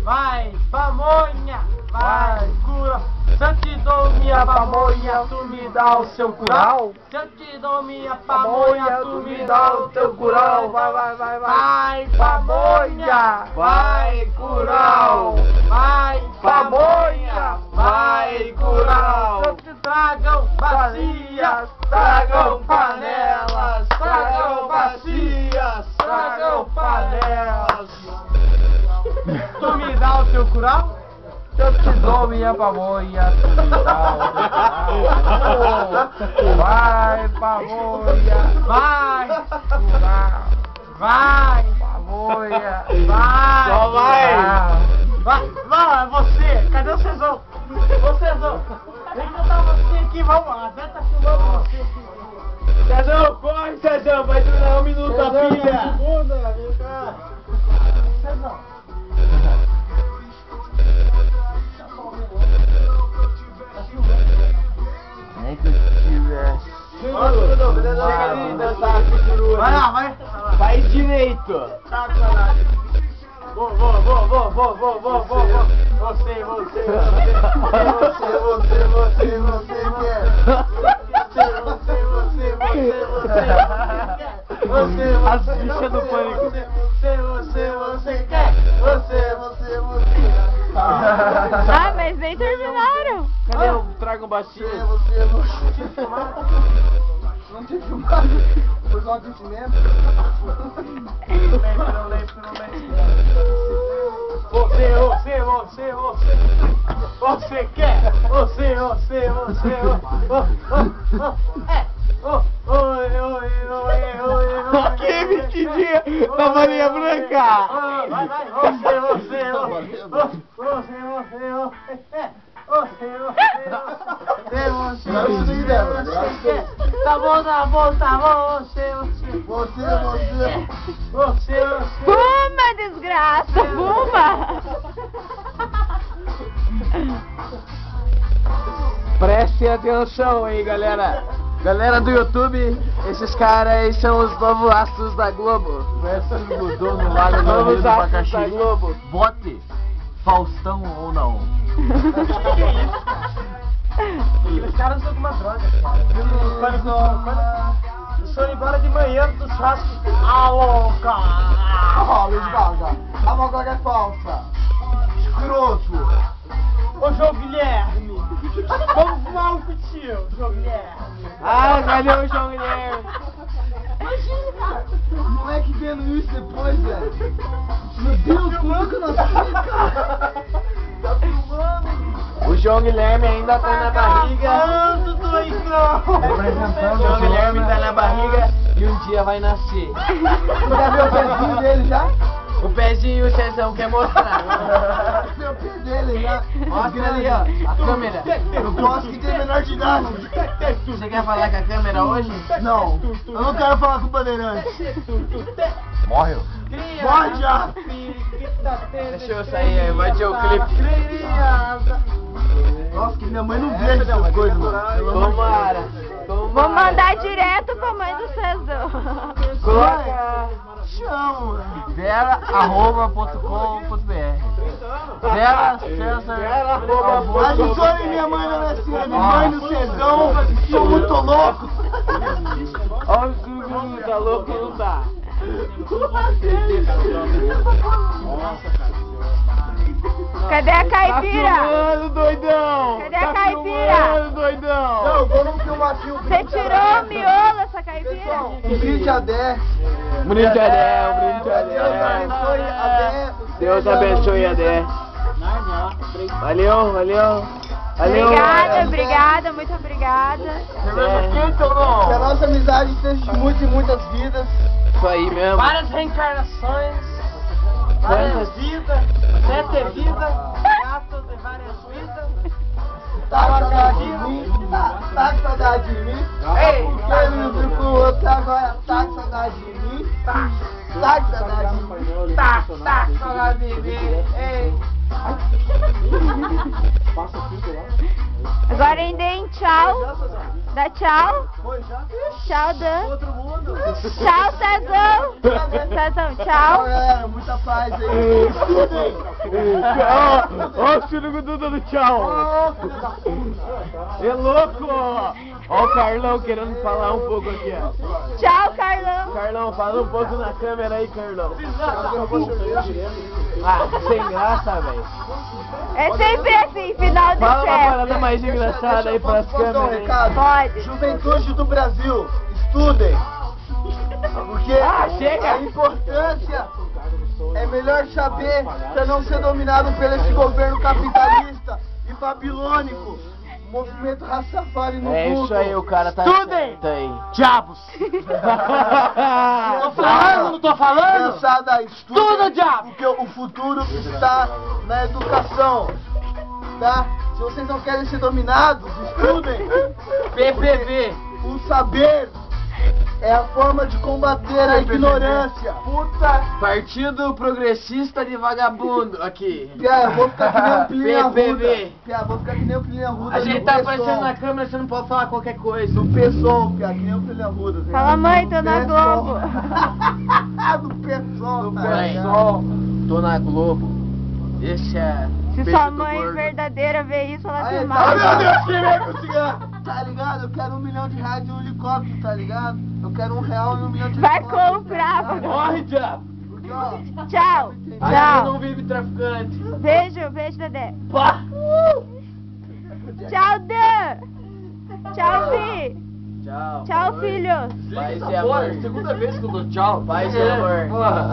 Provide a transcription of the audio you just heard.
Vai, pamonha, vai, cura. Se eu te dou minha pamonha, tu me dá o seu curau. Se eu te dou minha pamonha, tu me dá o teu curau. Vai, vai, vai, vai. Vai, pamonha, Vai, curau. vai, Pamonha, vai, curau. Se eu te tragam bacias, Tragam panelas, tragam bacias, tragam panelas. Tu me dá o teu curau? Se eu te dou minha pamonha, tu me dá o curau. Vai, pamonha, Vai, curau. vai, Pamonha, vai. só vai. Vai, você. Cadê o Cezão? Ô, Cezão. Vem cantar você aqui, vamos lá. A Beth tá filmando você aqui. Cezão, corre, Cezão, vai durar 1 minuto a pilha. Segunda, vem cá. Cezão. Nem que eu tivesse. Chega ali, dançar aqui, vai lá, vai. Vai direito. Vou. Você quer. As bichas do pânico. Você quer. Você. Ah, mas nem terminaram. Cadê o Trago Bacia? Não tinha filmado? Foi só um aquecimento? Não lembro. Você quer. Você. Que vestidinha da Maria Branca. Vai, você. Tá bom, você. Fuma, desgraça, fuma. Prestem atenção aí, galera. Galera do YouTube, esses caras aí são os novos astros da Globo. Parece que mudou no Lago do Novos Rio do astros da Abacaxi. Globo. Bote Faustão ou não? Os caras usam alguma droga, cara. Eles foram embora de manhã do churrasco. Alô, cara! Luiz Gaga. A Magaga é falsa. Escroto. Ô, João Guilherme! Vamos fumar um contigo, João Guilherme! Ah, cadê o João Guilherme? Imagina, cara. O moleque vendo isso depois, velho. Meu Deus, como que eu nasci, cara? Tá filmando. O João Guilherme ainda tá na barriga. Quanto doidão! O João Guilherme tá na barriga e um dia vai nascer. Já viu o pezinho dele já? O pezinho o Cezão quer mostrar. Viu o pé dele já? Mostra ali, ó, a câmera. Eu posso que tem menor de idade. Você quer falar com a câmera hoje? Não, eu não quero falar com o Bandeirante. Morreu. Morre já. Deixa eu sair aí, vai ter o clipe. Nossa, que minha mãe não vê essas coisas, mano. Tomara. Vou mandar direto pra mãe do Cezão. Coloca Chama. Vera@.com.br. Vera César. Adicione minha mãe na MSN. Mãe do Cezão. Sou muito louco. Olha o Google, tá louco ou não tá? Cadê a caipira? Tá filmando, doidão! Cadê a caipira? Filmando, doidão! Não, vamos filmar aqui o Você tirou o miolo, essa caipira? Um brinde a Dé. Brinde a Dé, brinde a Deus abençoe Dé. a Dé. Deus abençoe a Dé. Valeu. Obrigada, muito obrigada. Que a nossa amizade esteja de muitas e muitas vidas. Isso aí mesmo. Várias reencarnações, várias vidas, até ter vida, gato de várias vidas. Tá com saudade de mim? Tá com saudade de mim? Ei, Porque ele viu pro outro agora. Tá com saudade de mim? Tá com saudade de mim? tá, saudade de mim, ei. Agora ainda em tchau. Dá tchau. Foi já? Tchau, Dan. Outro mundo. Tchau, Cezão. Cezão, Tchau, tchau. galera. Muita paz aí. Estudem. Ó o filho do dando tchau. É louco. Ó o Carlão querendo falar um pouco aqui, ó. Tchau, Carlão. Carlão, fala um pouco na câmera aí, Carlão. Ah, sem graça, velho. É sempre assim, final de Fala uma parada festa. mais engraçada aí pras Posso dar um câmeras. aí. recado? Pode. Juventude do Brasil, estudem. Porque chega. a importância é melhor saber para não ser dominado por esse governo capitalista e babilônico. Movimento Rastafari no É mundo. isso aí, o cara tá Estudem. certo aí. Diabos! Tô falando, não tô falando? Criançada, estudem, Tudo, diabo! porque o futuro está na educação, tá? Se vocês não querem ser dominados, estudem. PPV. O saber é a forma de combater a ignorância. Puta. Partido Progressista de Vagabundo, aqui. Pia, eu vou ficar que nem o Pilinha PPV. Ruda. Pia, vou ficar que nem o Pilinha Ruda. A gente no tá PSOL. aparecendo na câmera, você não pode falar qualquer coisa. No PSOL, Pia, que nem o Pilinha Ruda. Fala, mãe, tô na PSOL. Globo. No PSOL, tá Mãe, ligado? tô na Globo. Esse é. Se Beijo sua do mãe gordo. verdadeira ver isso, ela Aí, se tá, mata. meu Deus, que medo, cigarro. Tá ligado? Eu quero R$1 milhão e um helicóptero, tá ligado? Eu quero R$1 e R$1 milhão de Vai helicóptero. comprar, tá ligado? Morre, diabo! Porque, ó, Tchau. Aqui Tchau. não vive traficante. Beijo, beijo, Dedé. Pá! Tchau, Dan. Tchau, Fi. Tchau. Tchau, filhos. Paz e amor. Segunda vez que eu dou tchau. Paz e amor. Porra.